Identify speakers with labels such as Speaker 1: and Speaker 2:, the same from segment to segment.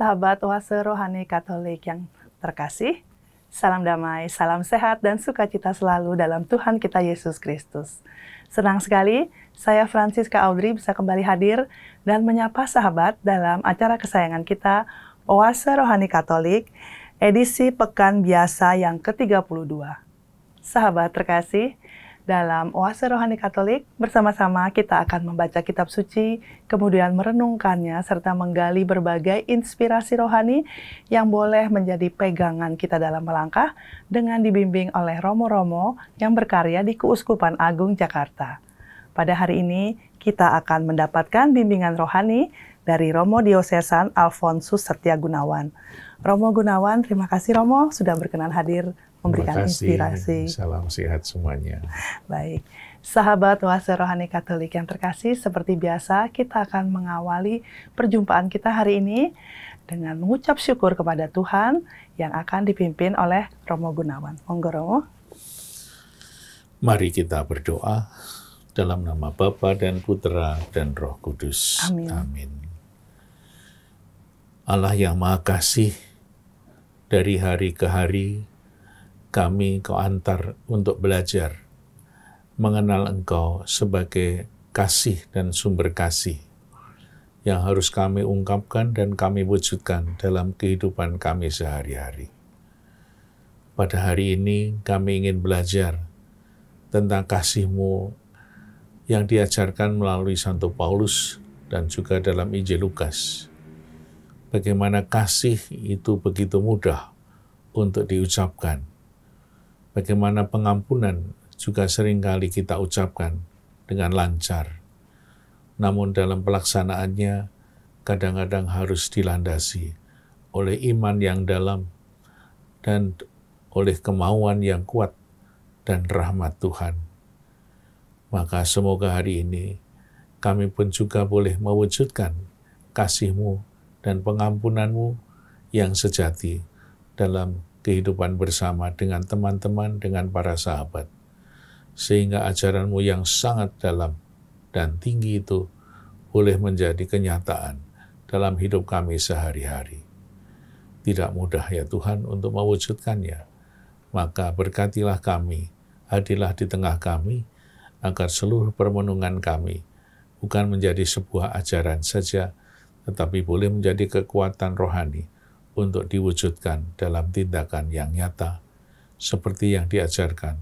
Speaker 1: Sahabat Oase Rohani Katolik yang terkasih, salam damai, salam sehat, dan sukacita selalu dalam Tuhan kita Yesus Kristus. Senang sekali, saya Francisca Audrey bisa kembali hadir dan menyapa sahabat dalam acara kesayangan kita, Oase Rohani Katolik, edisi Pekan Biasa yang ke-32. Sahabat terkasih, dalam Oase Rohani Katolik, bersama-sama kita akan membaca kitab suci, kemudian merenungkannya, serta menggali berbagai inspirasi rohani yang boleh menjadi pegangan kita dalam melangkah dengan dibimbing oleh romo-romo yang berkarya di Keuskupan Agung Jakarta. Pada hari ini, kita akan mendapatkan bimbingan rohani dari Romo Diosesan Alfonsus Setia Gunawan. Romo Gunawan, terima kasih Romo sudah berkenan hadir memberikan inspirasi.
Speaker 2: Salam sehat semuanya.
Speaker 1: Baik, sahabat Oase Rohani Katolik yang terkasih, seperti biasa kita akan mengawali perjumpaan kita hari ini dengan mengucap syukur kepada Tuhan yang akan dipimpin oleh Romo Gunawan. Monggo Romo.
Speaker 2: Mari kita berdoa dalam nama Bapa dan Putra dan Roh Kudus.
Speaker 1: Amin.
Speaker 2: Amin. Allah yang Maha Kasih, dari hari ke hari kami Kau antar untuk belajar mengenal Engkau sebagai kasih dan sumber kasih yang harus kami ungkapkan dan kami wujudkan dalam kehidupan kami sehari-hari. Pada hari ini kami ingin belajar tentang kasih-Mu yang diajarkan melalui Santo Paulus dan juga dalam Injil Lukas. Bagaimana kasih itu begitu mudah untuk diucapkan. Bagaimana pengampunan juga seringkali kita ucapkan dengan lancar. Namun dalam pelaksanaannya kadang-kadang harus dilandasi oleh iman yang dalam dan oleh kemauan yang kuat dan rahmat Tuhan. Maka semoga hari ini kami pun juga boleh mewujudkan kasih-Mu dan pengampunan-Mu yang sejati dalam kehidupan bersama dengan teman-teman, dengan para sahabat. Sehingga ajaran-Mu yang sangat dalam dan tinggi itu boleh menjadi kenyataan dalam hidup kami sehari-hari. Tidak mudah ya Tuhan untuk mewujudkannya. Maka berkatilah kami, hadirlah di tengah kami, agar seluruh permenungan kami bukan menjadi sebuah ajaran saja, tetapi boleh menjadi kekuatan rohani untuk diwujudkan dalam tindakan yang nyata, seperti yang diajarkan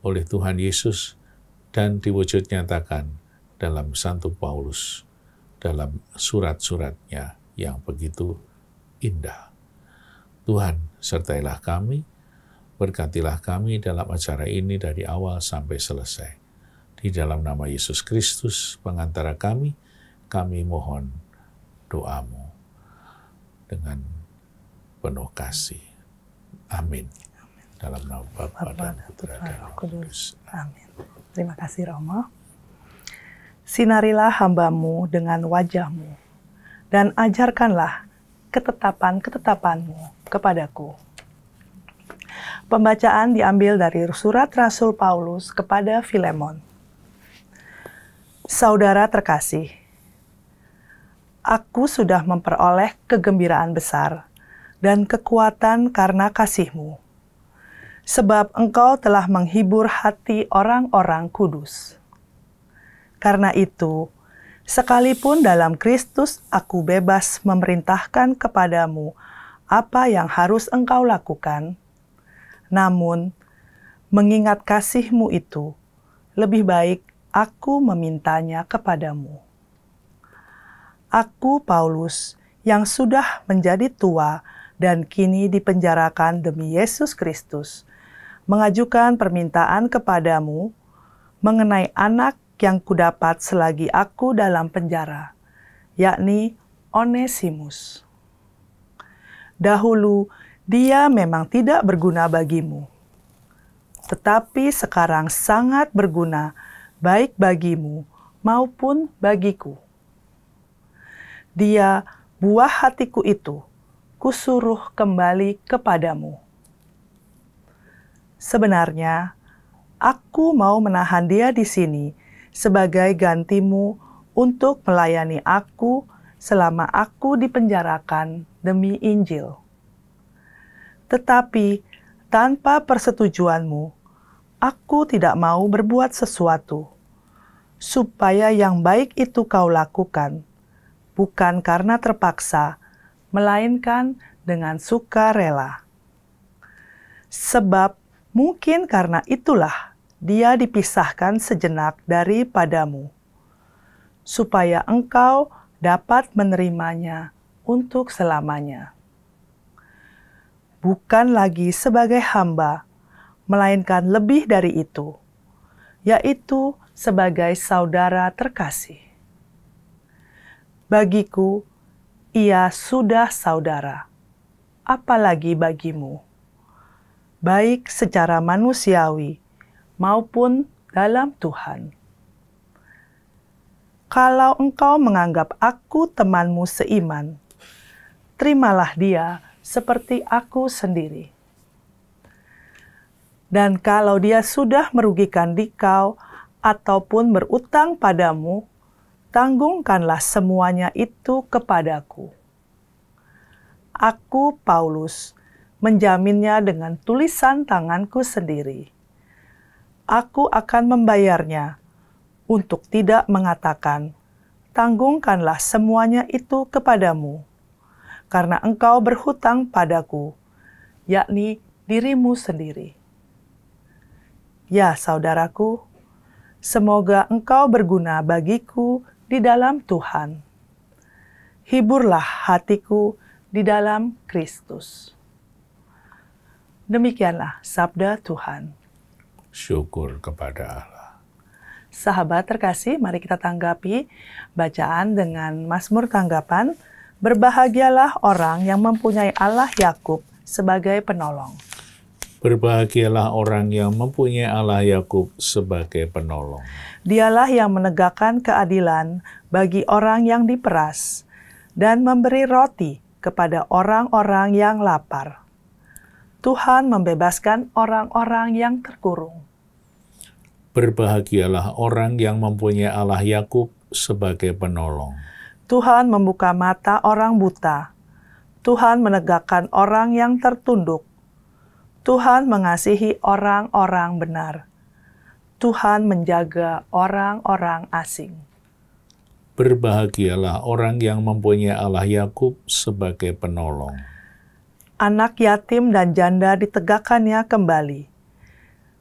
Speaker 2: oleh Tuhan Yesus dan diwujud nyatakan dalam Santo Paulus, dalam surat-suratnya yang begitu indah. Tuhan, sertailah kami, berkatilah kami dalam acara ini dari awal sampai selesai. Di dalam nama Yesus Kristus, pengantara kami mohon doa-Mu dengan penuh kasih. Amin. Dalam nama Bapa dan Putra dan Roh Kudus.
Speaker 1: Amin. Terima kasih Romo. Sinarilah hamba-Mu dengan wajah-Mu, dan ajarkanlah ketetapan-ketetapan-Mu kepadaku. Pembacaan diambil dari surat Rasul Paulus kepada Filemon. Saudara terkasih, aku sudah memperoleh kegembiraan besar dan kekuatan karena kasih-Mu, sebab Engkau telah menghibur hati orang-orang kudus. Karena itu, sekalipun dalam Kristus aku bebas memerintahkan kepadamu apa yang harus engkau lakukan, namun mengingat kasih-Mu itu, lebih baik aku memintanya kepadamu. Aku, Paulus, yang sudah menjadi tua dan kini dipenjarakan demi Yesus Kristus, mengajukan permintaan kepadamu mengenai anak yang kudapat selagi aku dalam penjara, yakni Onesimus. Dahulu dia memang tidak berguna bagimu, tetapi sekarang sangat berguna baik bagimu maupun bagiku. Dia, buah hatiku itu, kusuruh kembali kepadamu. Sebenarnya, aku mau menahan dia di sini sebagai gantimu untuk melayani aku selama aku dipenjarakan demi Injil. Tetapi tanpa persetujuanmu, aku tidak mau berbuat sesuatu, supaya yang baik itu kau lakukan, bukan karena terpaksa, melainkan dengan sukarela. Sebab mungkin karena itulah dia dipisahkan sejenak daripadamu, supaya engkau dapat menerimanya untuk selamanya. Bukan lagi sebagai hamba, melainkan lebih dari itu, yaitu sebagai saudara terkasih. Bagiku, ia sudah saudara, apalagi bagimu, baik secara manusiawi maupun dalam Tuhan. Kalau engkau menganggap aku temanmu seiman, terimalah dia seperti aku sendiri. Dan kalau dia sudah merugikan dikau ataupun berutang padamu, tanggungkanlah semuanya itu kepadaku. Aku, Paulus, menjaminnya dengan tulisan tanganku sendiri. Aku akan membayarnya untuk tidak mengatakan, tanggungkanlah semuanya itu kepadamu, karena engkau berhutang padaku, yakni dirimu sendiri. Ya, saudaraku, semoga engkau berguna bagiku di dalam Tuhan. Hiburlah hatiku di dalam Kristus. Demikianlah sabda Tuhan.
Speaker 2: Syukur kepada Allah.
Speaker 1: Sahabat terkasih, mari kita tanggapi bacaan dengan Mazmur tanggapan. Berbahagialah orang yang mempunyai Allah Yakub sebagai penolong.
Speaker 2: Berbahagialah orang yang mempunyai Allah Yakub sebagai penolong.
Speaker 1: Dialah yang menegakkan keadilan bagi orang yang diperas dan memberi roti kepada orang-orang yang lapar. Tuhan membebaskan orang-orang yang terkurung.
Speaker 2: Berbahagialah orang yang mempunyai Allah Yakub sebagai penolong.
Speaker 1: Tuhan membuka mata orang buta. Tuhan menegakkan orang yang tertunduk. Tuhan mengasihi orang-orang benar. Tuhan menjaga orang-orang asing.
Speaker 2: Berbahagialah orang yang mempunyai Allah Yakub sebagai penolong.
Speaker 1: Anak yatim dan janda ditegakkannya kembali,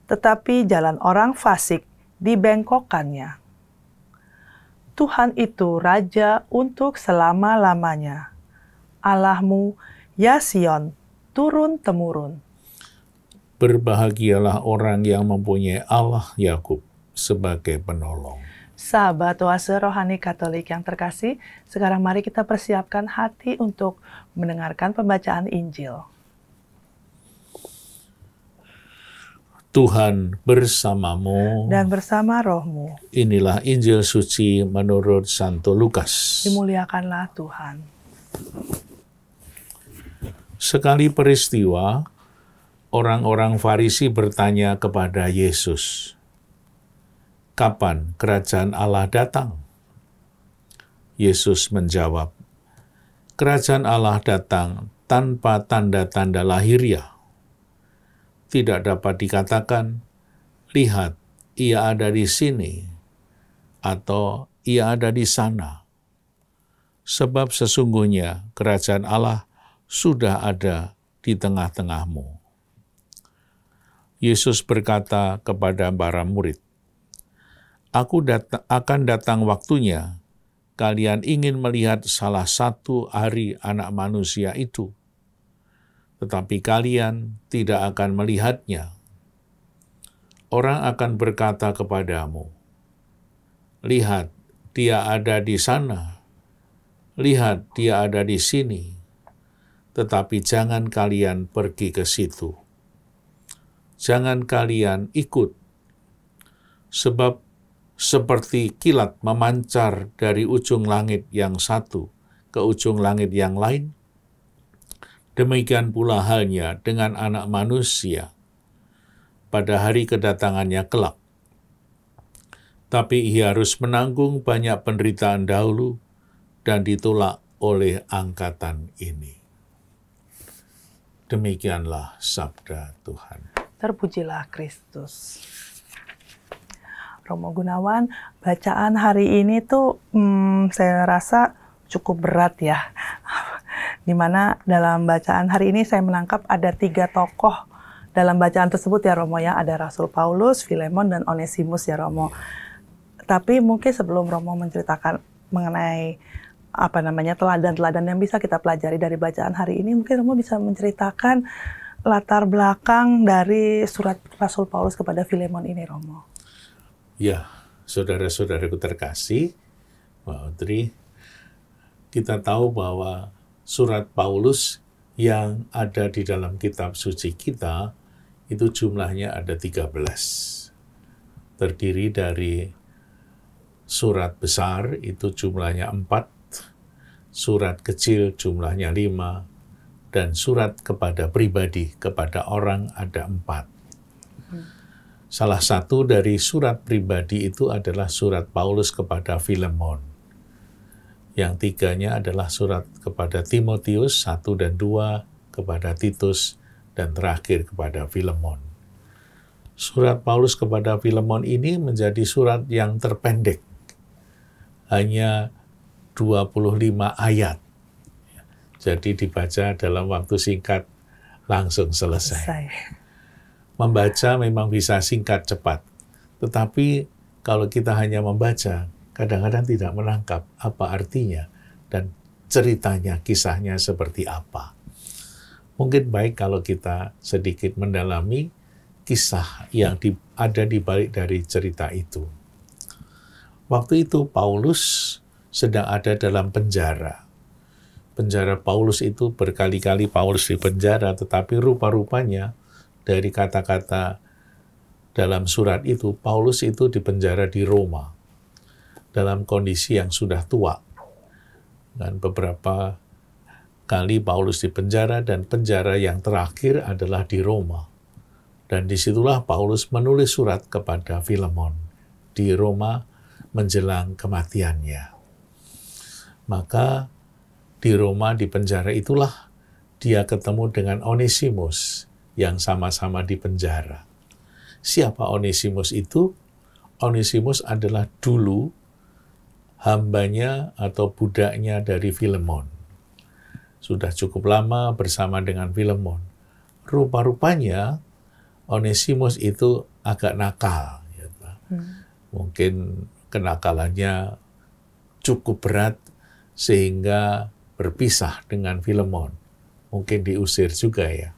Speaker 1: tetapi jalan orang fasik dibengkokkannya. Tuhan itu Raja untuk selama-lamanya. Allahmu, ya Sion, turun-temurun.
Speaker 2: Berbahagialah orang yang mempunyai Allah Yakub sebagai penolong.
Speaker 1: Sahabat Oase Rohani Katolik yang terkasih, sekarang mari kita persiapkan hati untuk mendengarkan pembacaan Injil.
Speaker 2: Tuhan bersamamu.
Speaker 1: Dan bersama rohmu.
Speaker 2: Inilah Injil suci menurut Santo Lukas.
Speaker 1: Dimuliakanlah Tuhan.
Speaker 2: Sekali peristiwa, orang-orang Farisi bertanya kepada Yesus, "Kapan kerajaan Allah datang?" Yesus menjawab, "Kerajaan Allah datang tanpa tanda-tanda lahiriah. Tidak dapat dikatakan, 'Lihat, ia ada di sini,' atau 'ia ada di sana.' Sebab sesungguhnya kerajaan Allah sudah ada di tengah-tengahmu." Yesus berkata kepada para murid, akan datang waktunya, kalian ingin melihat salah satu hari Anak Manusia itu, tetapi kalian tidak akan melihatnya. Orang akan berkata kepadamu, "Lihat, dia ada di sana. Lihat, dia ada di sini." Tetapi jangan kalian pergi ke situ. Jangan kalian ikut, sebab seperti kilat memancar dari ujung langit yang satu ke ujung langit yang lain, demikian pula halnya dengan Anak Manusia pada hari kedatangannya kelak. Tapi ia harus menanggung banyak penderitaan dahulu dan ditolak oleh angkatan ini. Demikianlah sabda Tuhan.
Speaker 1: Terpujilah Kristus. Romo Gunawan, bacaan hari ini tuh saya rasa cukup berat ya. Dimana dalam bacaan hari ini saya menangkap ada 3 tokoh dalam bacaan tersebut ya Romo ya. Ada Rasul Paulus, Filemon, dan Onesimus ya Romo. Tapi mungkin sebelum Romo menceritakan mengenai teladan-teladan yang bisa kita pelajari dari bacaan hari ini, mungkin Romo bisa menceritakan latar belakang dari surat Rasul Paulus kepada Filemon ini, Romo.
Speaker 2: Ya, saudara-saudaraku terkasih, Mbak Audrey, kita tahu bahwa surat Paulus yang ada di dalam kitab suci kita itu jumlahnya ada 13. Terdiri dari surat besar itu jumlahnya 4, surat kecil jumlahnya 5, dan surat kepada pribadi, kepada orang ada 4. Salah satu dari surat pribadi itu adalah surat Paulus kepada Filemon. Yang 3-nya adalah surat kepada Timotius 1 dan 2, kepada Titus, dan terakhir kepada Filemon. Surat Paulus kepada Filemon ini menjadi surat yang terpendek. Hanya 25 ayat. Jadi dibaca dalam waktu singkat, langsung selesai. Membaca memang bisa singkat cepat, tetapi kalau kita hanya membaca, kadang-kadang tidak menangkap apa artinya dan ceritanya, kisahnya seperti apa. Mungkin baik kalau kita sedikit mendalami kisah yang ada di balik dari cerita itu. Waktu itu Paulus sedang ada dalam penjara. Penjara Paulus itu berkali-kali Paulus di penjara, tetapi rupa-rupanya dari kata-kata dalam surat itu, Paulus itu dipenjara di Roma dalam kondisi yang sudah tua. Dan beberapa kali Paulus dipenjara, dan penjara yang terakhir adalah di Roma. Dan disitulah Paulus menulis surat kepada Filemon di Roma menjelang kematiannya. Maka di Roma, di penjara itulah dia ketemu dengan Onesimus yang sama-sama di penjara. Siapa Onesimus itu? Onesimus adalah dulu hambanya atau budaknya dari Filemon. Sudah cukup lama bersama dengan Filemon. Rupa-rupanya Onesimus itu agak nakal. Gitu. Mungkin kenakalannya cukup berat sehingga berpisah dengan Filemon. Mungkin diusir juga ya.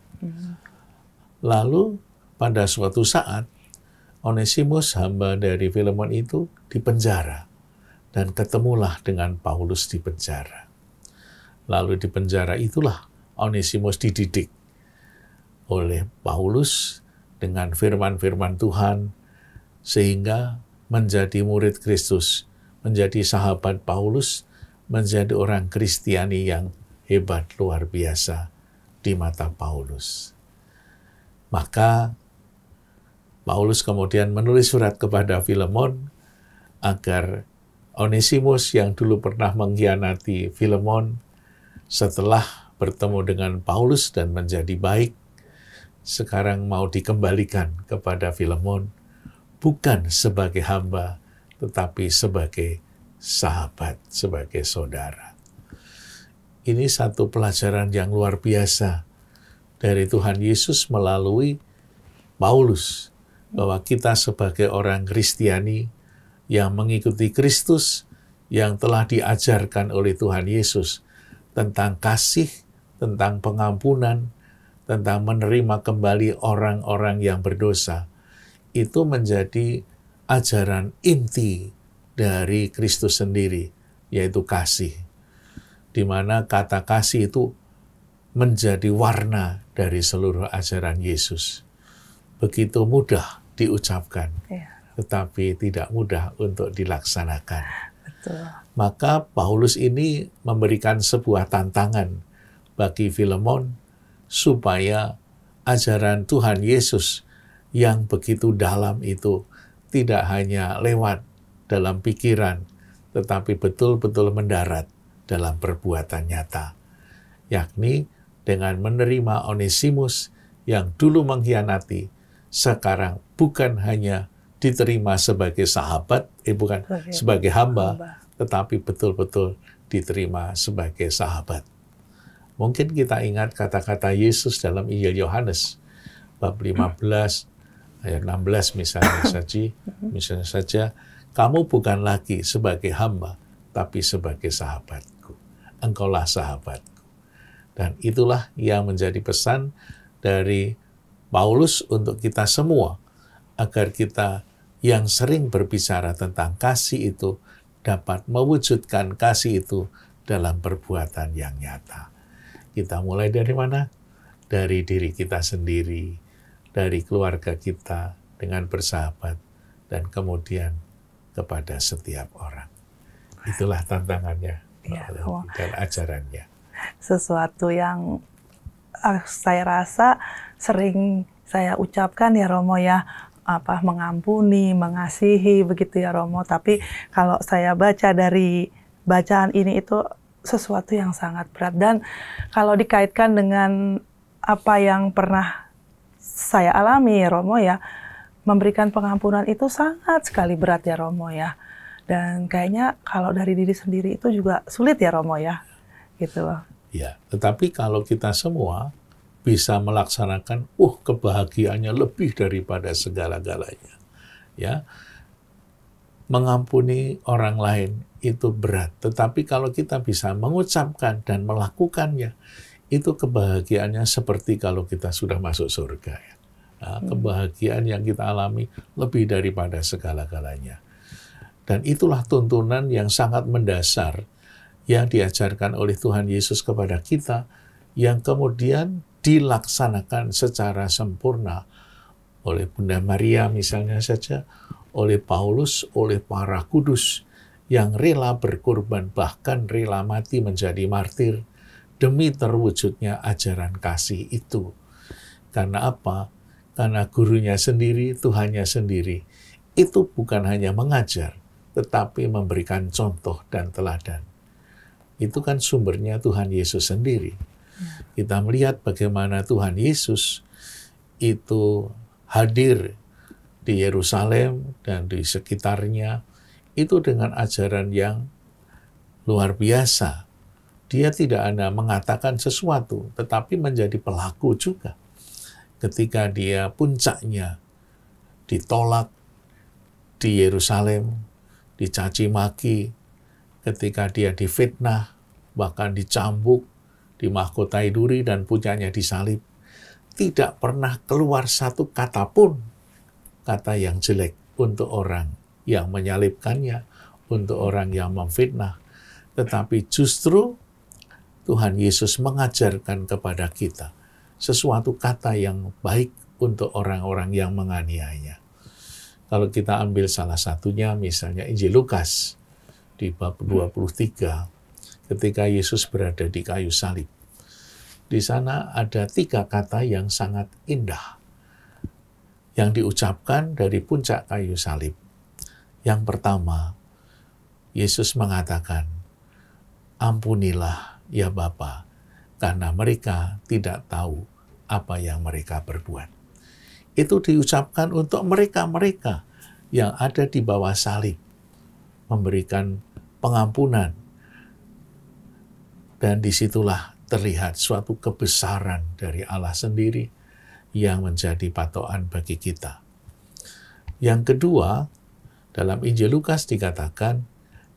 Speaker 2: Lalu pada suatu saat, Onesimus, hamba dari Filemon itu, dipenjara. Dan ketemulah dengan Paulus di penjara. Lalu di penjara itulah Onesimus dididik oleh Paulus dengan firman-firman Tuhan, sehingga menjadi murid Kristus, menjadi sahabat Paulus, menjadi orang Kristiani yang hebat, luar biasa di mata Paulus. Maka Paulus kemudian menulis surat kepada Filemon agar Onesimus yang dulu pernah mengkhianati Filemon setelah bertemu dengan Paulus dan menjadi baik, sekarang mau dikembalikan kepada Filemon, bukan sebagai hamba, tetapi sebagai sahabat, sebagai saudara. Ini satu pelajaran yang luar biasa dari Tuhan Yesus melalui Paulus, bahwa kita sebagai orang Kristiani yang mengikuti Kristus, yang telah diajarkan oleh Tuhan Yesus tentang kasih, tentang pengampunan, tentang menerima kembali orang-orang yang berdosa, itu menjadi ajaran inti dari Kristus sendiri, yaitu kasih. Di mana kata kasih itu menjadi warna dari seluruh ajaran Yesus. Begitu mudah diucapkan, tetapi tidak mudah untuk dilaksanakan.
Speaker 1: Betul.
Speaker 2: Maka Paulus ini memberikan sebuah tantangan bagi Filemon supaya ajaran Tuhan Yesus yang begitu dalam itu tidak hanya lewat dalam pikiran, tetapi betul-betul mendarat dalam perbuatan nyata, yakni dengan menerima Onesimus yang dulu mengkhianati, sekarang bukan hanya diterima sebagai sahabat, sebagai hamba, tetapi betul-betul diterima sebagai sahabat. Mungkin kita ingat kata-kata Yesus dalam Injil Yohanes, bab 15, ayat 16 misalnya saja, kamu bukan lagi sebagai hamba, tapi sebagai sahabatku. Engkaulah sahabatku. Dan itulah yang menjadi pesan dari Paulus untuk kita semua, agar kita yang sering berbicara tentang kasih itu dapat mewujudkan kasih itu dalam perbuatan yang nyata. Kita mulai dari mana? Dari diri kita sendiri, dari keluarga kita dengan bersahabat, dan kemudian kepada setiap orang. Itulah tantangannya dan ajarannya.
Speaker 1: Sesuatu yang saya rasa sering saya ucapkan ya Romo ya, mengampuni, mengasihi begitu ya Romo. Tapi kalau saya baca dari bacaan ini itu sesuatu yang sangat berat, dan kalau dikaitkan dengan apa yang pernah saya alami ya Romo ya, memberikan pengampunan itu sangat sekali berat ya Romo ya. Dan kayaknya kalau dari diri sendiri itu juga sulit ya Romo ya. Gitu loh.
Speaker 2: Ya, tetapi kalau kita semua bisa melaksanakan, kebahagiaannya lebih daripada segala-galanya. Ya, mengampuni orang lain itu berat, tetapi kalau kita bisa mengucapkan dan melakukannya, itu kebahagiaannya seperti kalau kita sudah masuk surga. Ya. Nah, kebahagiaan yang kita alami lebih daripada segala-galanya. Dan itulah tuntunan yang sangat mendasar yang diajarkan oleh Tuhan Yesus kepada kita, yang kemudian dilaksanakan secara sempurna oleh Bunda Maria misalnya saja, oleh Paulus, oleh para kudus yang rela berkorban, bahkan rela mati menjadi martir demi terwujudnya ajaran kasih itu. Karena apa? Karena gurunya sendiri, Tuhannya sendiri, itu bukan hanya mengajar, tetapi memberikan contoh dan teladan. Itu kan sumbernya Tuhan Yesus sendiri. Kita melihat bagaimana Tuhan Yesus itu hadir di Yerusalem dan di sekitarnya, itu dengan ajaran yang luar biasa. Dia tidak hanya mengatakan sesuatu, tetapi menjadi pelaku juga. Ketika dia puncaknya ditolak di Yerusalem, dicaci maki, ketika dia difitnah, bahkan dicambuk, dimahkotai duri, dan puncaknya disalib, tidak pernah keluar satu kata pun, kata yang jelek untuk orang yang menyalibkannya, untuk orang yang memfitnah. Tetapi justru Tuhan Yesus mengajarkan kepada kita sesuatu kata yang baik untuk orang-orang yang menganiayanya. Kalau kita ambil salah satunya, misalnya Injil Lukas, di bab 23, ketika Yesus berada di kayu salib. Di sana ada 3 kata yang sangat indah yang diucapkan dari puncak kayu salib. Yang pertama, Yesus mengatakan, "Ampunilah ya Bapa, karena mereka tidak tahu apa yang mereka perbuat." Itu diucapkan untuk mereka-mereka yang ada di bawah salib, memberikan pengampunan. Dan disitulah terlihat suatu kebesaran dari Allah sendiri yang menjadi patokan bagi kita. Yang kedua, dalam Injil Lukas dikatakan,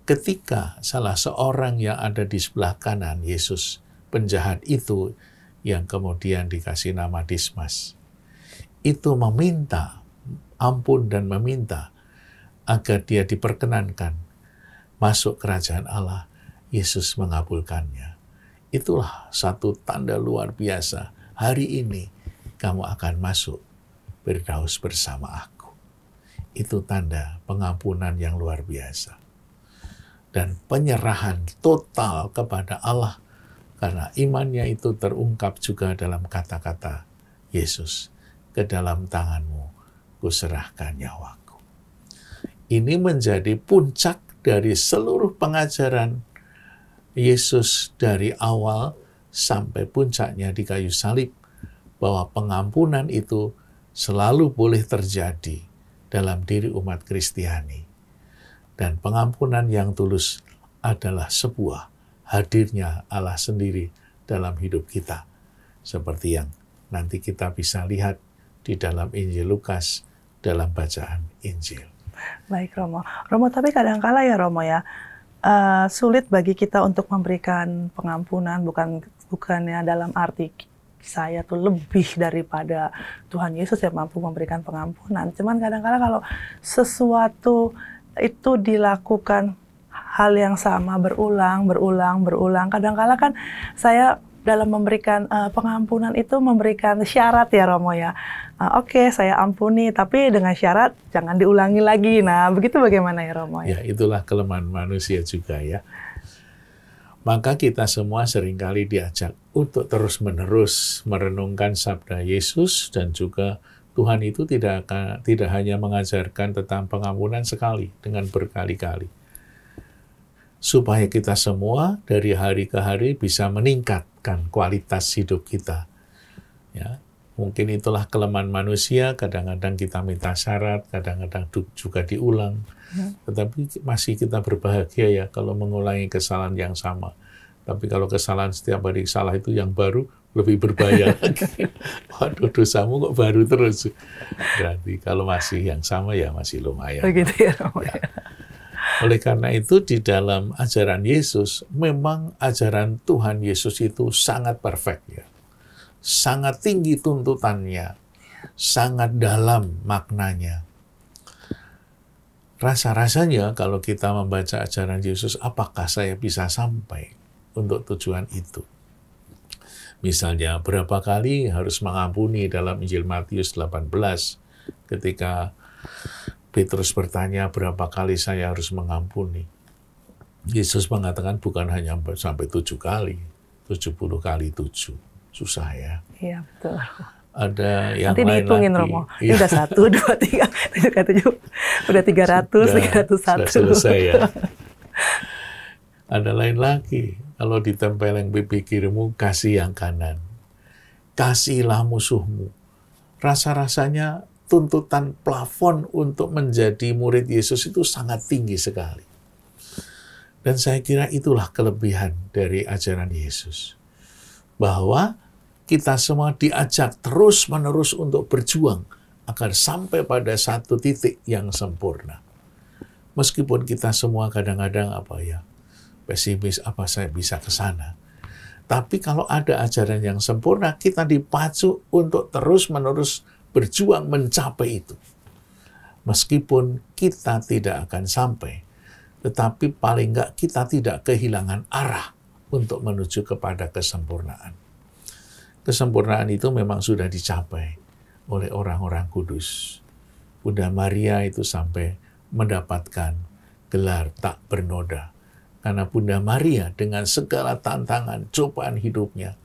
Speaker 2: ketika salah seorang yang ada di sebelah kanan Yesus, penjahat itu yang kemudian dikasih nama Dismas, itu meminta ampun dan meminta agar dia diperkenankan masuk kerajaan Allah, Yesus mengabulkannya. Itulah satu tanda luar biasa. Hari ini kamu akan masuk berdaus bersama aku. Itu tanda pengampunan yang luar biasa. Dan penyerahan total kepada Allah, karena imannya itu terungkap juga dalam kata-kata Yesus, "Ke dalam tanganmu kuserahkan nyawaku." Ini menjadi puncak dari seluruh pengajaran Yesus dari awal sampai puncaknya di kayu salib, bahwa pengampunan itu selalu boleh terjadi dalam diri umat Kristiani. Dan pengampunan yang tulus adalah sebuah hadirnya Allah sendiri dalam hidup kita. Seperti yang nanti kita bisa lihat di dalam Injil Lukas, dalam bacaan Injil.
Speaker 1: Baik Romo. Romo, tapi kadang-kala ya Romo ya, sulit bagi kita untuk memberikan pengampunan, bukannya dalam arti saya tuh lebih daripada Tuhan Yesus yang mampu memberikan pengampunan. Cuman kadang-kala kalau sesuatu itu dilakukan hal yang sama berulang, kadang-kala kan saya dalam memberikan pengampunan itu memberikan syarat ya Romo ya. Oke, saya ampuni, tapi dengan syarat jangan diulangi lagi. Nah, begitu bagaimana ya Romo?
Speaker 2: Ya, itulah kelemahan manusia juga ya. Maka kita semua seringkali diajak untuk terus-menerus merenungkan sabda Yesus, dan juga Tuhan itu tidak hanya mengajarkan tentang pengampunan sekali, dengan berkali-kali. Supaya kita semua dari hari ke hari bisa meningkatkan kualitas hidup kita. Ya, mungkin itulah kelemahan manusia, kadang-kadang kita minta syarat, kadang-kadang juga diulang. Tetapi masih kita berbahagia ya kalau mengulangi kesalahan yang sama. Tapi kalau kesalahan setiap hari salah itu yang baru, lebih berbahaya lagi. Waduh, dosamu kok baru terus. Berarti kalau masih yang sama ya masih lumayan.
Speaker 1: Begitu ya, Romo.
Speaker 2: Ya. Oleh karena itu di dalam ajaran Yesus, memang ajaran Tuhan Yesus itu sangat perfect ya. Sangat tinggi tuntutannya, sangat dalam maknanya. Rasa-rasanya kalau kita membaca ajaran Yesus, apakah saya bisa sampai untuk tujuan itu? Misalnya, berapa kali harus mengampuni dalam Injil Matius 18, ketika Petrus bertanya, berapa kali saya harus mengampuni? Yesus mengatakan bukan hanya sampai 7 kali, 70 kali 7. Susah ya.
Speaker 1: Iya, betul.
Speaker 2: Ada yang
Speaker 1: nanti
Speaker 2: lain
Speaker 1: dihitungin
Speaker 2: lagi.
Speaker 1: Romo. Ini udah 1, 2, 3, 7, udah 300, 301.
Speaker 2: Sudah selesai ya. Ada lain lagi. Kalau ditempeleng pipi kirimu, kasih yang kanan. Kasihilah musuhmu. Rasa-rasanya tuntutan plafon untuk menjadi murid Yesus itu sangat tinggi sekali. Dan saya kira itulah kelebihan dari ajaran Yesus. Bahwa kita semua diajak terus-menerus untuk berjuang agar sampai pada satu titik yang sempurna. Meskipun kita semua kadang-kadang pesimis, apa saya bisa ke sana. Tapi kalau ada ajaran yang sempurna, kita dipacu untuk terus-menerus berjuang mencapai itu. Meskipun kita tidak akan sampai, tetapi paling enggak kita tidak kehilangan arah untuk menuju kepada kesempurnaan. Kesempurnaan itu memang sudah dicapai oleh orang-orang kudus. Bunda Maria itu sampai mendapatkan gelar tak bernoda. Karena Bunda Maria dengan segala tantangan, cobaan hidupnya,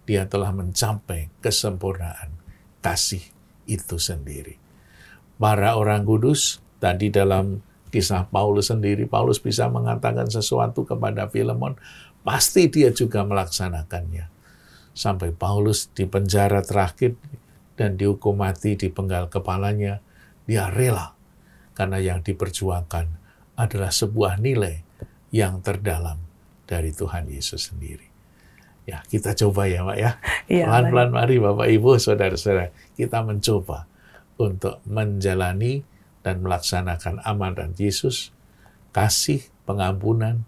Speaker 2: dia telah mencapai kesempurnaan kasih itu sendiri. Para orang kudus, tadi dalam kisah Paulus sendiri, Paulus bisa mengatakan sesuatu kepada Filemon, pasti dia juga melaksanakannya. Sampai Paulus di penjara terakhir dan dihukum mati di penggal kepalanya, dia rela. Karena yang diperjuangkan adalah sebuah nilai yang terdalam dari Tuhan Yesus sendiri. Ya, kita coba ya, Pak ya. Pelan-pelan mari Bapak Ibu, saudara-saudara, kita mencoba untuk menjalani dan melaksanakan amanat Yesus, kasih, pengampunan,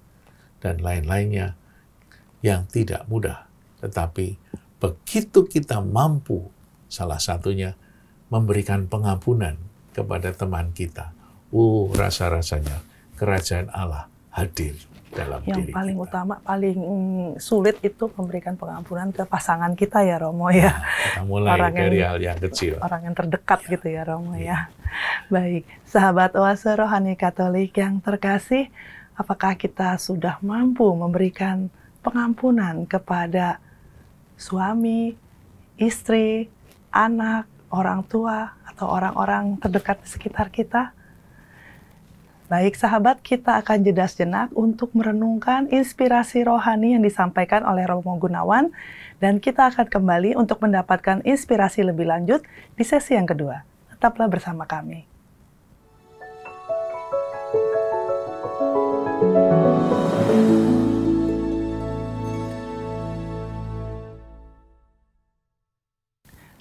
Speaker 2: dan lain-lainnya yang tidak mudah. Tetapi begitu kita mampu, salah satunya memberikan pengampunan kepada teman kita, rasa-rasanya kerajaan Allah hadir dalam diri kita.
Speaker 1: Yang paling utama, paling sulit itu memberikan pengampunan ke pasangan kita ya Romo ya.
Speaker 2: Kita mulai dari hal yang kecil.
Speaker 1: Orang yang terdekat gitu ya Romo ya. Baik, sahabat Oase Rohani Katolik yang terkasih, apakah kita sudah mampu memberikan pengampunan kepada suami, istri, anak, orang tua, atau orang-orang terdekat di sekitar kita? Baik sahabat, kita akan jeda sejenak untuk merenungkan inspirasi rohani yang disampaikan oleh Romo Gunawan, dan kita akan kembali untuk mendapatkan inspirasi lebih lanjut di sesi yang kedua. Tetaplah bersama kami.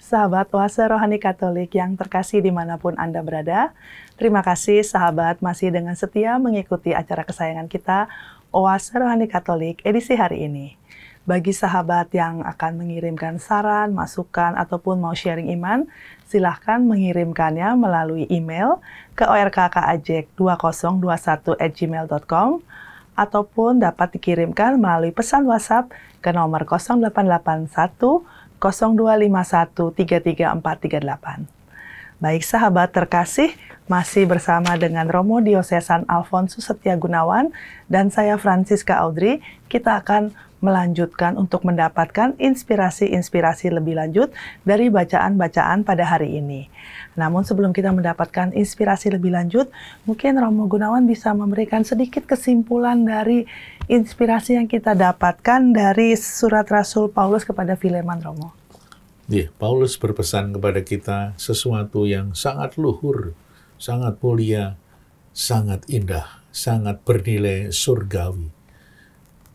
Speaker 1: Sahabat Oase Rohani Katolik yang terkasih dimanapun Anda berada, terima kasih sahabat masih dengan setia mengikuti acara kesayangan kita, Oase Rohani Katolik edisi hari ini. Bagi sahabat yang akan mengirimkan saran, masukan, ataupun mau sharing iman, silahkan mengirimkannya melalui email ke orkkajek2021@gmail.com ataupun dapat dikirimkan melalui pesan WhatsApp ke nomor 0881 0251 33438. Baik sahabat terkasih, masih bersama dengan Romo Diosesan Alfonsus Setia Gunawan dan saya Francisca Audrey, kita akan melanjutkan untuk mendapatkan inspirasi-inspirasi lebih lanjut dari bacaan-bacaan pada hari ini. Namun sebelum kita mendapatkan inspirasi lebih lanjut, mungkin Romo Gunawan bisa memberikan sedikit kesimpulan dari inspirasi yang kita dapatkan dari surat Rasul Paulus kepada Fileman, Romo.
Speaker 2: Ya, Paulus berpesan kepada kita sesuatu yang sangat luhur, sangat mulia, sangat indah, sangat bernilai surgawi.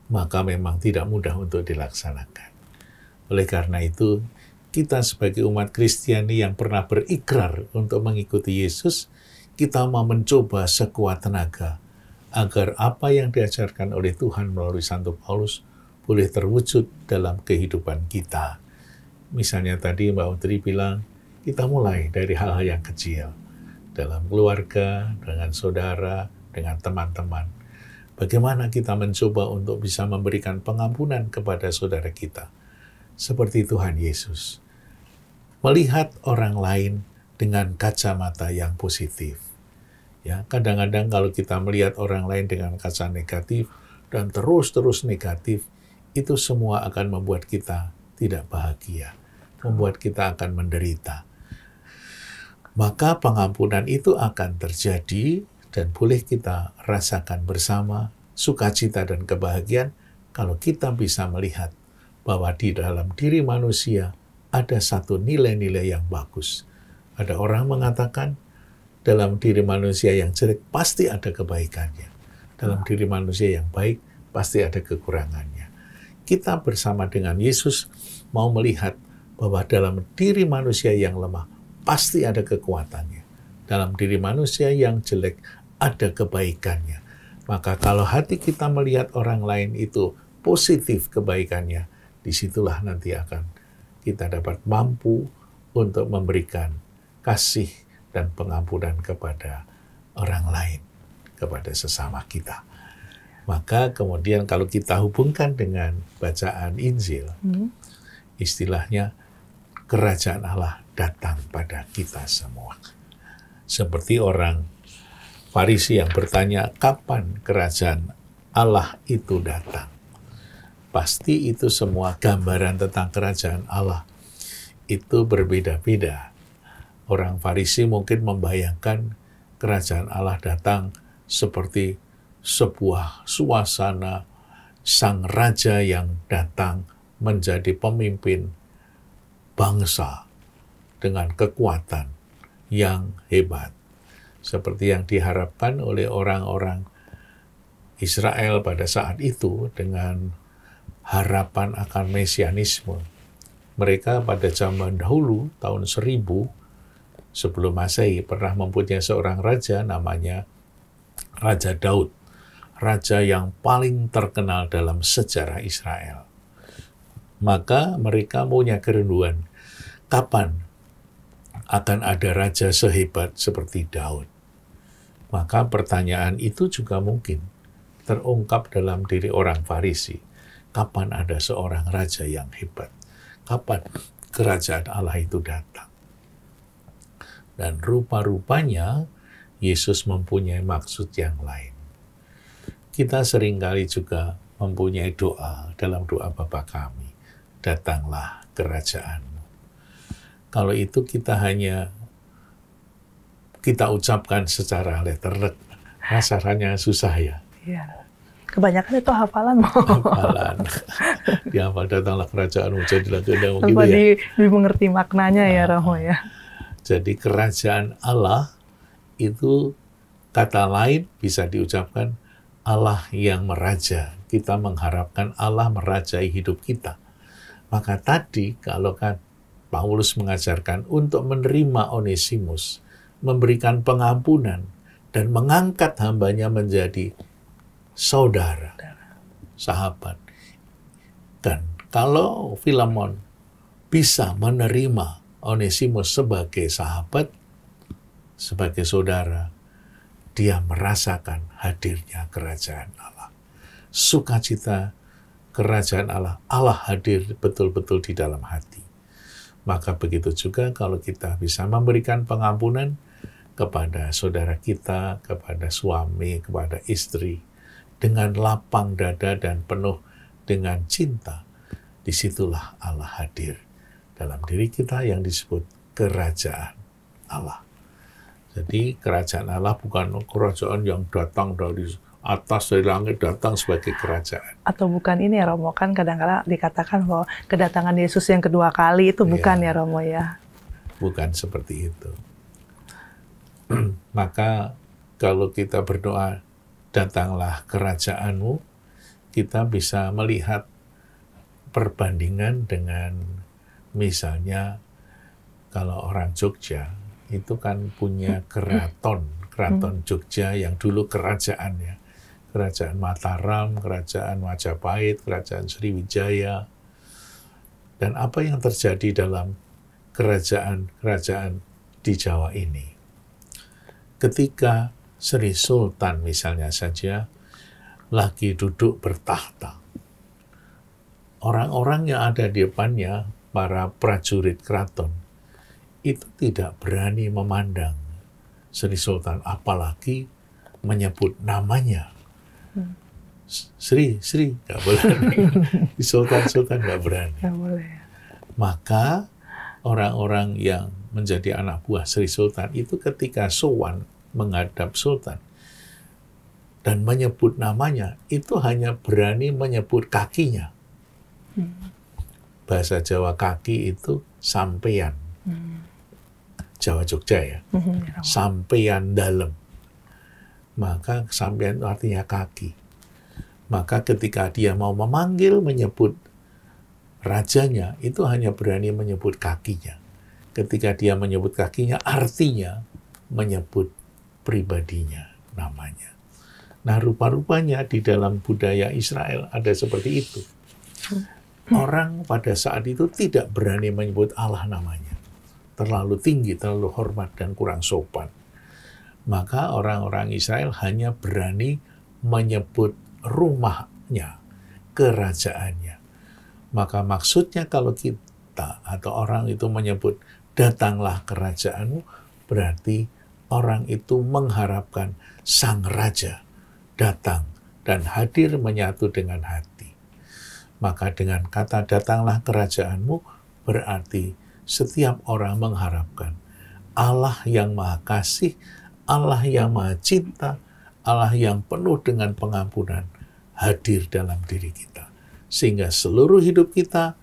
Speaker 2: Maka memang tidak mudah untuk dilaksanakan. Oleh karena itu, kita sebagai umat Kristiani yang pernah berikrar untuk mengikuti Yesus, kita mau mencoba sekuat tenaga agar apa yang diajarkan oleh Tuhan melalui Santo Paulus boleh terwujud dalam kehidupan kita. Misalnya tadi Mbak Audrey bilang, kita mulai dari hal-hal yang kecil. Dalam keluarga, dengan saudara, dengan teman-teman. Bagaimana kita mencoba untuk bisa memberikan pengampunan kepada saudara kita. Seperti Tuhan Yesus. Melihat orang lain dengan kacamata yang positif. Ya, kadang-kadang kalau kita melihat orang lain dengan kaca negatif dan terus-terus negatif, itu semua akan membuat kita tidak bahagia. Membuat kita akan menderita. Maka pengampunan itu akan terjadi dan boleh kita rasakan bersama sukacita dan kebahagiaan kalau kita bisa melihat bahwa di dalam diri manusia ada satu nilai-nilai yang bagus. Ada orang mengatakan dalam diri manusia yang jelek pasti ada kebaikannya. Dalam diri manusia yang baik pasti ada kekurangannya. Kita bersama dengan Yesus mau melihat bahwa dalam diri manusia yang lemah pasti ada kekuatannya. Dalam diri manusia yang jelek ada kebaikannya. Maka kalau hati kita melihat orang lain itu positif kebaikannya, disitulah nanti akan kita dapat mampu untuk memberikan kasih dan pengampunan kepada orang lain, kepada sesama kita. Maka kemudian kalau kita hubungkan dengan bacaan Injil, istilahnya kerajaan Allah datang pada kita semua. Seperti orang Farisi yang bertanya, kapan kerajaan Allah itu datang? Pasti itu semua gambaran tentang kerajaan Allah itu berbeda-beda. Orang Farisi mungkin membayangkan kerajaan Allah datang seperti sebuah suasana sang raja yang datang menjadi pemimpin bangsa dengan kekuatan yang hebat. Seperti yang diharapkan oleh orang-orang Israel pada saat itu dengan harapan akan mesianisme. Mereka pada zaman dahulu, tahun 1000 sebelum Masehi, pernah mempunyai seorang raja namanya Raja Daud. Raja yang paling terkenal dalam sejarah Israel. Maka mereka punya kerinduan, kapan akan ada raja sehebat seperti Daud. Maka pertanyaan itu juga mungkin terungkap dalam diri orang Farisi. Kapan ada seorang raja yang hebat? Kapan kerajaan Allah itu datang? Dan rupa-rupanya Yesus mempunyai maksud yang lain. Kita seringkali juga mempunyai doa dalam doa Bapa kami. Datanglah kerajaan. Kalau itu kita hanya kita ucapkan secara letterlek, Rasanya susah ya.
Speaker 1: Iya. Kebanyakan itu hafalan mau.
Speaker 2: Hafalan. Dihafal, datanglah kerajaanmu, jadilah kehendakmu gitu
Speaker 1: Tanpa
Speaker 2: ya.
Speaker 1: dimengerti maknanya ya Romo ya.
Speaker 2: Jadi kerajaan Allah itu kata lain bisa diucapkan Allah yang meraja. Kita mengharapkan Allah merajai hidup kita. Maka tadi kalau kan Paulus mengajarkan untuk menerima Onesimus, memberikan pengampunan, dan mengangkat hambanya menjadi saudara, sahabat. Dan kalau Filemon bisa menerima Onesimus sebagai sahabat, sebagai saudara, dia merasakan hadirnya kerajaan Allah. Sukacita kerajaan Allah, Allah hadir betul-betul di dalam hati. Maka begitu juga kalau kita bisa memberikan pengampunan kepada saudara kita, kepada suami, kepada istri, dengan lapang dada dan penuh dengan cinta, disitulah Allah hadir dalam diri kita yang disebut kerajaan Allah. Jadi kerajaan Allah bukan kerajaan yang datang dari atas, dari langit, datang sebagai kerajaan.
Speaker 1: Atau bukan ini ya Romo, kan kadang-kadang dikatakan bahwa kedatangan Yesus yang kedua kali itu bukan ya Romo ya.
Speaker 2: Bukan seperti itu. Maka kalau kita berdoa, datanglah kerajaanmu, kita bisa melihat perbandingan dengan misalnya kalau orang Jogja itu kan punya keraton Jogja yang dulu kerajaannya. Kerajaan Mataram, Kerajaan Majapahit, Kerajaan Sriwijaya. Dan apa yang terjadi dalam kerajaan-kerajaan di Jawa ini? Ketika Sri Sultan misalnya saja lagi duduk bertahta, orang-orang yang ada di depannya, para prajurit keraton, itu tidak berani memandang Sri Sultan, apalagi menyebut namanya. Sri, nggak berani. Sultan nggak berani.
Speaker 1: Nggak boleh.
Speaker 2: Maka orang-orang yang menjadi anak buah Sri Sultan itu ketika sowan menghadap Sultan dan menyebut namanya, itu hanya berani menyebut kakinya. Bahasa Jawa kaki itu sampeyan. Jawa Jogja ya. Sampeyan dalam. Maka sampeyan artinya kaki. Maka ketika dia mau memanggil, menyebut rajanya, itu hanya berani menyebut kakinya. Ketika dia menyebut kakinya, artinya menyebut pribadinya, namanya. Nah, rupa-rupanya di dalam budaya Israel ada seperti itu. Orang pada saat itu tidak berani menyebut Allah namanya. Terlalu tinggi, terlalu hormat, dan kurang sopan. Maka orang-orang Israel hanya berani menyebut rumahnya, kerajaannya. Maka maksudnya kalau kita atau orang itu menyebut datanglah kerajaanmu, berarti orang itu mengharapkan sang raja datang dan hadir menyatu dengan hati. Maka dengan kata datanglah kerajaanmu, berarti setiap orang mengharapkan Allah yang Maha Kasih, Allah yang Maha Cinta, Allah yang penuh dengan pengampunan hadir dalam diri kita. Sehingga seluruh hidup kita,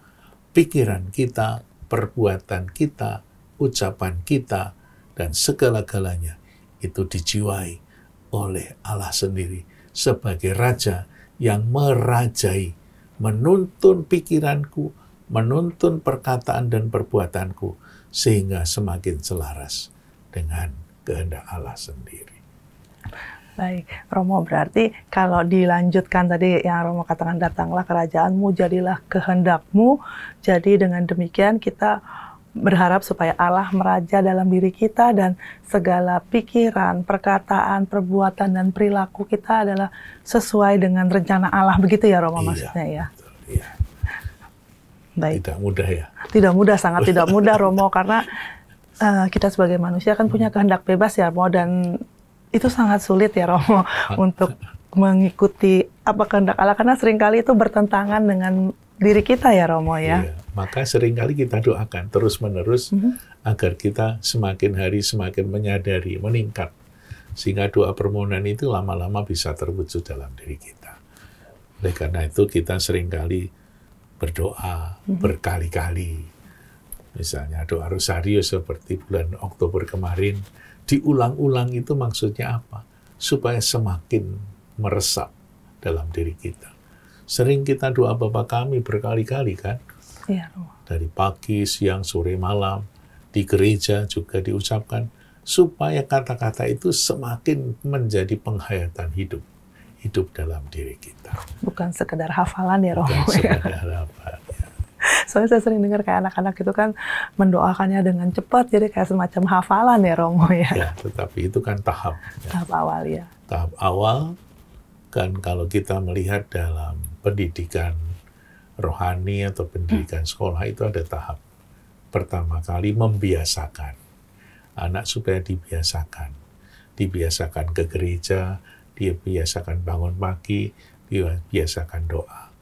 Speaker 2: pikiran kita, perbuatan kita, ucapan kita, dan segala-galanya itu dijiwai oleh Allah sendiri sebagai Raja yang merajai, menuntun pikiranku, menuntun perkataan dan perbuatanku, sehingga semakin selaras dengan kehendak Allah sendiri.
Speaker 1: Baik, Romo, berarti kalau dilanjutkan tadi yang Romo katakan, datanglah kerajaanmu, jadilah kehendakmu. Jadi dengan demikian kita berharap supaya Allah meraja dalam diri kita dan segala pikiran, perkataan, perbuatan, dan perilaku kita adalah sesuai dengan rencana Allah. Begitu ya Romo maksudnya ya?
Speaker 2: Betul, iya.
Speaker 1: Baik.
Speaker 2: Tidak mudah ya?
Speaker 1: Tidak mudah, sangat tidak mudah Romo, karena kita sebagai manusia kan punya kehendak bebas ya Romo, dan itu sangat sulit ya Romo untuk mengikuti apa kehendak Allah, karena seringkali itu bertentangan dengan diri kita ya Romo ya.
Speaker 2: Iya, maka seringkali kita doakan terus-menerus agar kita semakin hari semakin menyadari, meningkat Sehingga doa permohonan itu lama-lama bisa terwujud dalam diri kita. Oleh karena itu kita seringkali berdoa berkali-kali. Misalnya doa rosario seperti bulan Oktober kemarin, diulang-ulang itu maksudnya apa? Supaya semakin meresap dalam diri kita. Sering kita doa Bapa Kami berkali-kali kan?
Speaker 1: Iya.
Speaker 2: Dari pagi, siang, sore, malam, di gereja juga diucapkan, supaya kata-kata itu semakin menjadi penghayatan hidup dalam diri kita.
Speaker 1: Bukan sekedar hafalan ya Romo.
Speaker 2: Bukan sekedar hafalan.
Speaker 1: Soalnya saya sering dengar kayak anak-anak itu kan mendoakannya dengan cepat, jadi kayak semacam hafalan ya Romo ya.
Speaker 2: Ya, tetapi itu kan tahap.
Speaker 1: Tahap awal ya.
Speaker 2: Tahap awal, kan kalau kita melihat dalam pendidikan rohani atau pendidikan sekolah itu ada tahap. Pertama kali membiasakan. Anak supaya dibiasakan ke gereja, dibiasakan bangun pagi, dibiasakan doa.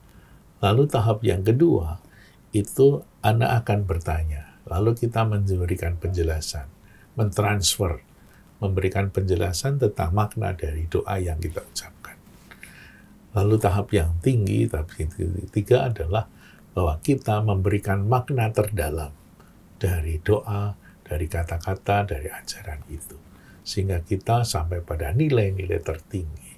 Speaker 2: Lalu tahap yang kedua, itu anak akan bertanya. Lalu kita memberikan penjelasan, mentransfer, memberikan penjelasan tentang makna dari doa yang kita ucapkan. Lalu tahap yang tinggi, tahap ketiga adalah bahwa kita memberikan makna terdalam dari doa, dari kata-kata, dari ajaran itu. Sehingga kita sampai pada nilai-nilai tertinggi.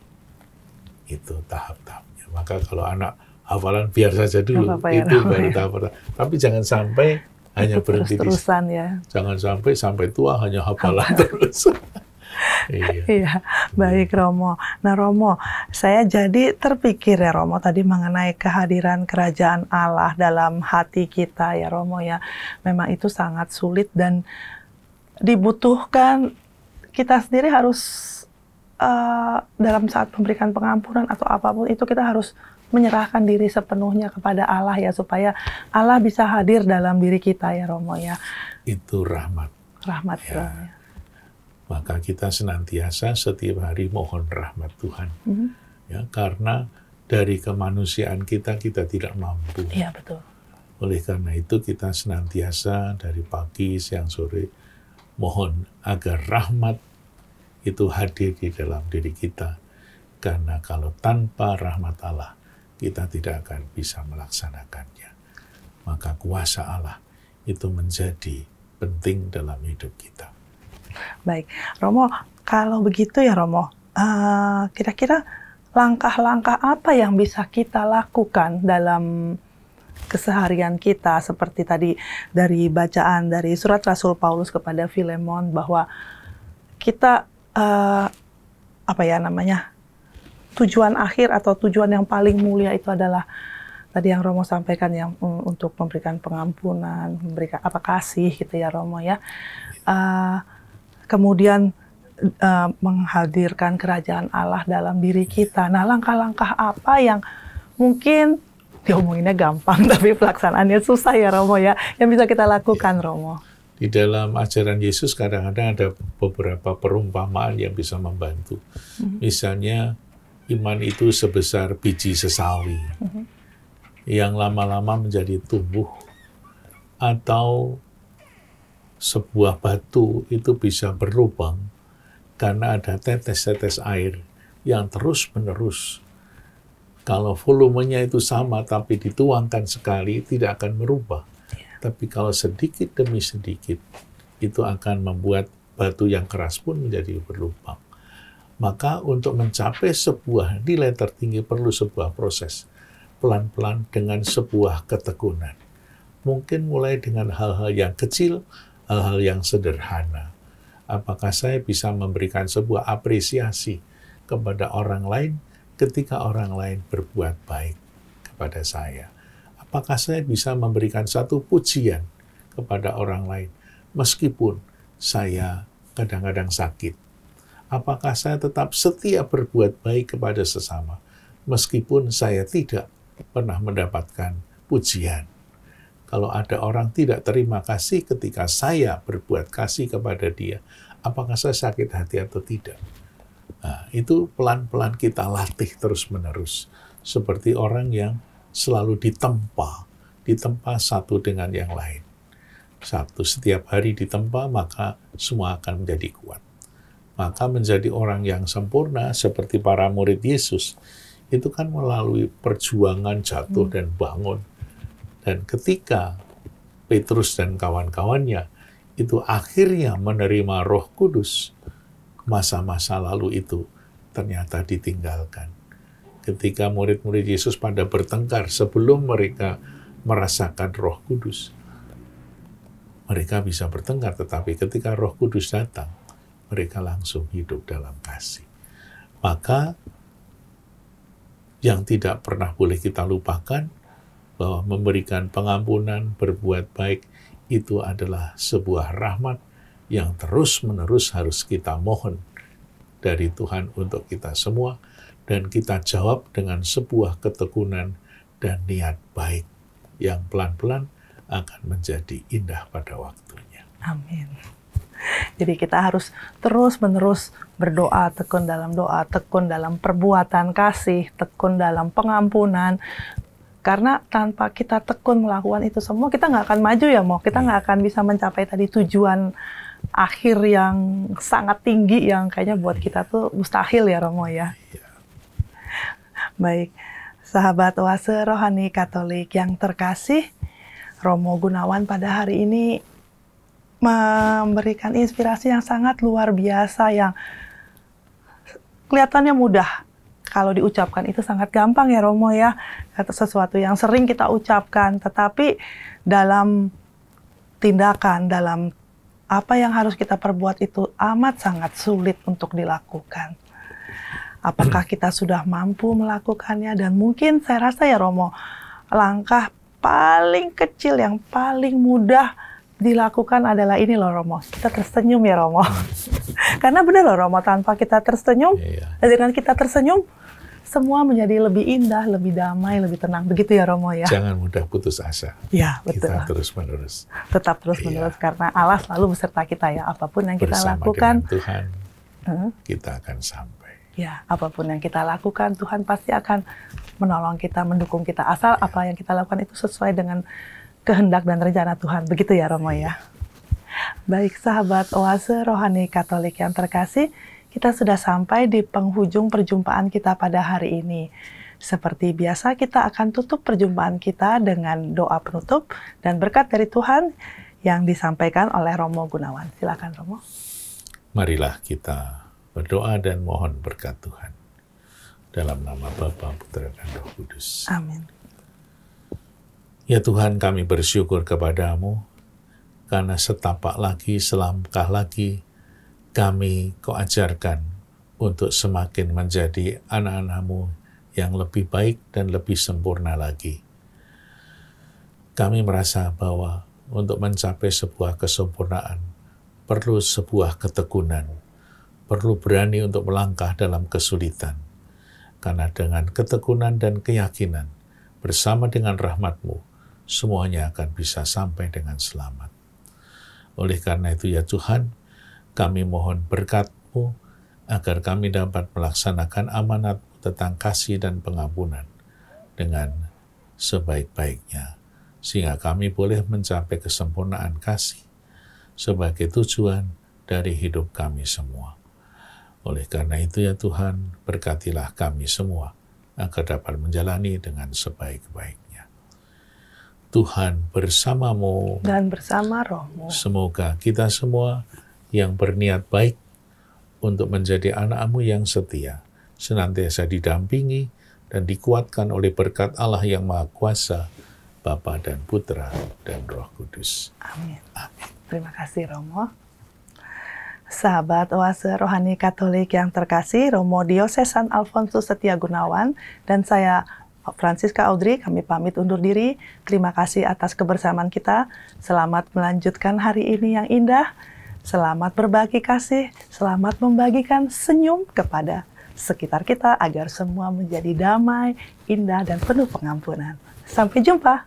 Speaker 2: Itu tahap-tahapnya. Maka kalau anak hafalan biar saja dulu,
Speaker 1: ya,
Speaker 2: itu baru tahap pertama. Tapi jangan sampai hanya berhenti di
Speaker 1: ya.
Speaker 2: Jangan sampai tua hanya hafalan terus.
Speaker 1: Iya, baik Romo. Nah Romo, saya jadi terpikir ya Romo tadi mengenai kehadiran kerajaan Allah dalam hati kita ya Romo ya. Memang itu sangat sulit dan dibutuhkan kita sendiri harus dalam saat memberikan pengampunan atau apapun itu kita harus menyerahkan diri sepenuhnya kepada Allah ya, supaya Allah bisa hadir dalam diri kita ya Romo ya.
Speaker 2: Itu rahmat.
Speaker 1: Rahmat
Speaker 2: ya.
Speaker 1: Romo ya.
Speaker 2: Maka kita senantiasa setiap hari mohon rahmat Tuhan. Ya, karena dari kemanusiaan kita tidak mampu.
Speaker 1: Iya betul.
Speaker 2: Oleh karena itu kita senantiasa dari pagi, siang, sore mohon agar rahmat itu hadir di dalam diri kita. Karena kalau tanpa rahmat Allah, kita tidak akan bisa melaksanakannya. Maka kuasa Allah itu menjadi penting dalam hidup kita.
Speaker 1: Baik, Romo, kalau begitu ya Romo, kira-kira langkah-langkah apa yang bisa kita lakukan dalam keseharian kita, seperti tadi dari bacaan dari surat Rasul Paulus kepada Filemon, bahwa kita tujuan akhir atau tujuan yang paling mulia itu adalah tadi yang Romo sampaikan, yang untuk memberikan pengampunan, memberikan kasih gitu ya Romo ya. Kemudian menghadirkan kerajaan Allah dalam diri kita. Nah, langkah-langkah apa yang mungkin diomonginnya gampang tapi pelaksanaannya susah ya Romo ya, yang bisa kita lakukan Romo?
Speaker 2: Di dalam ajaran Yesus kadang-kadang ada beberapa perumpamaan yang bisa membantu. Misalnya iman itu sebesar biji sesawi yang lama-lama menjadi tumbuh, atau sebuah batu itu bisa berlubang karena ada tetes-tetes air yang terus-menerus. Kalau volumenya itu sama tapi dituangkan sekali tidak akan merubah. Tapi kalau sedikit demi sedikit itu akan membuat batu yang keras pun menjadi berlubang. Maka untuk mencapai sebuah nilai tertinggi perlu sebuah proses. Pelan-pelan dengan sebuah ketekunan. Mungkin mulai dengan hal-hal yang kecil, hal-hal yang sederhana. Apakah saya bisa memberikan sebuah apresiasi kepada orang lain ketika orang lain berbuat baik kepada saya? Apakah saya bisa memberikan satu pujian kepada orang lain meskipun saya kadang-kadang sakit? Apakah saya tetap setia berbuat baik kepada sesama, meskipun saya tidak pernah mendapatkan pujian? Kalau ada orang tidak terima kasih ketika saya berbuat kasih kepada dia, apakah saya sakit hati atau tidak? Nah, itu pelan-pelan kita latih terus-menerus. Seperti orang yang selalu ditempa satu dengan yang lain. Satu, setiap hari ditempa, maka semua akan menjadi kuat. Maka menjadi orang yang sempurna seperti para murid Yesus, itu kan melalui perjuangan jatuh dan bangun. Dan ketika Petrus dan kawan-kawannya itu akhirnya menerima Roh Kudus, masa-masa lalu itu ternyata ditinggalkan. Ketika murid-murid Yesus pada bertengkar sebelum mereka merasakan Roh Kudus, mereka bisa bertengkar, tetapi ketika Roh Kudus datang, mereka langsung hidup dalam kasih. Maka yang tidak pernah boleh kita lupakan bahwa memberikan pengampunan, berbuat baik, itu adalah sebuah rahmat yang terus-menerus harus kita mohon dari Tuhan untuk kita semua, dan kita jawab dengan sebuah ketekunan dan niat baik yang pelan-pelan akan menjadi indah pada waktunya.
Speaker 1: Amin. Jadi kita harus terus-menerus berdoa, tekun dalam doa, tekun dalam perbuatan kasih, tekun dalam pengampunan. Karena tanpa kita tekun melakukan itu semua, kita nggak akan maju ya, Mo. Kita nggak akan bisa mencapai tadi tujuan akhir yang sangat tinggi, yang kayaknya buat kita tuh mustahil ya, Romo ya. Baik, sahabat Oase Rohani Katolik yang terkasih, Romo Gunawan pada hari ini memberikan inspirasi yang sangat luar biasa, yang kelihatannya mudah. Kalau diucapkan itu sangat gampang ya, Romo ya. Sesuatu yang sering kita ucapkan, tetapi dalam tindakan, dalam apa yang harus kita perbuat itu amat sangat sulit untuk dilakukan. Apakah kita sudah mampu melakukannya? Dan mungkin saya rasa ya, Romo, langkah paling kecil yang paling mudah dilakukan adalah ini loh, Romo. Kita tersenyum ya, Romo. Karena benar loh, Romo, tanpa kita tersenyum, dengan kita tersenyum, semua menjadi lebih indah, lebih damai, lebih tenang. Begitu ya, Romo ya?
Speaker 2: Jangan mudah putus asa.
Speaker 1: Ya, betul.
Speaker 2: Kita terus-menerus.
Speaker 1: Tetap terus-menerus, karena Allah selalu beserta kita ya. Apapun yang kita
Speaker 2: bersama
Speaker 1: lakukan,
Speaker 2: dengan Tuhan, kita akan sampai.
Speaker 1: Ya, apapun yang kita lakukan, Tuhan pasti akan menolong kita, mendukung kita. Asal apa yang kita lakukan itu sesuai dengan kehendak dan rencana Tuhan. Begitu ya, Romo ya? Baik, sahabat Oase Rohani Katolik yang terkasih, kita sudah sampai di penghujung perjumpaan kita pada hari ini. Seperti biasa, kita akan tutup perjumpaan kita dengan doa penutup dan berkat dari Tuhan yang disampaikan oleh Romo Gunawan. Silakan, Romo.
Speaker 2: Marilah kita berdoa dan mohon berkat Tuhan. Dalam nama Bapa, Putra, dan Roh Kudus.
Speaker 1: Amin.
Speaker 2: Ya Tuhan, kami bersyukur kepadamu, karena setapak lagi, selangkah lagi, kami Kau ajarkan untuk semakin menjadi anak-anak-Mu yang lebih baik dan lebih sempurna lagi. Kami merasa bahwa untuk mencapai sebuah kesempurnaan, perlu sebuah ketekunan, perlu berani untuk melangkah dalam kesulitan. Karena dengan ketekunan dan keyakinan, bersama dengan rahmat-Mu, semuanya akan bisa sampai dengan selamat. Oleh karena itu ya Tuhan, kami mohon berkat-Mu agar kami dapat melaksanakan amanat tentang kasih dan pengampunan dengan sebaik-baiknya, sehingga kami boleh mencapai kesempurnaan kasih sebagai tujuan dari hidup kami semua. Oleh karena itu ya Tuhan, berkatilah kami semua agar dapat menjalani dengan sebaik-baiknya. Tuhan bersamamu
Speaker 1: dan bersama Roh-Mu.
Speaker 2: Semoga kita semua yang berniat baik untuk menjadi anak-Mu yang setia, senantiasa didampingi dan dikuatkan oleh berkat Allah yang Maha Kuasa, Bapa dan Putra dan Roh Kudus.
Speaker 1: Amin. Amin. Terima kasih, Romo. Sahabat Oase Rohani Katolik yang terkasih, Romo Diosesan Alfonsus Setia Gunawan dan saya Francisca Audrey, kami pamit undur diri. Terima kasih atas kebersamaan kita. Selamat melanjutkan hari ini yang indah. Selamat berbagi kasih. Selamat membagikan senyum kepada sekitar kita agar semua menjadi damai, indah, dan penuh pengampunan. Sampai jumpa.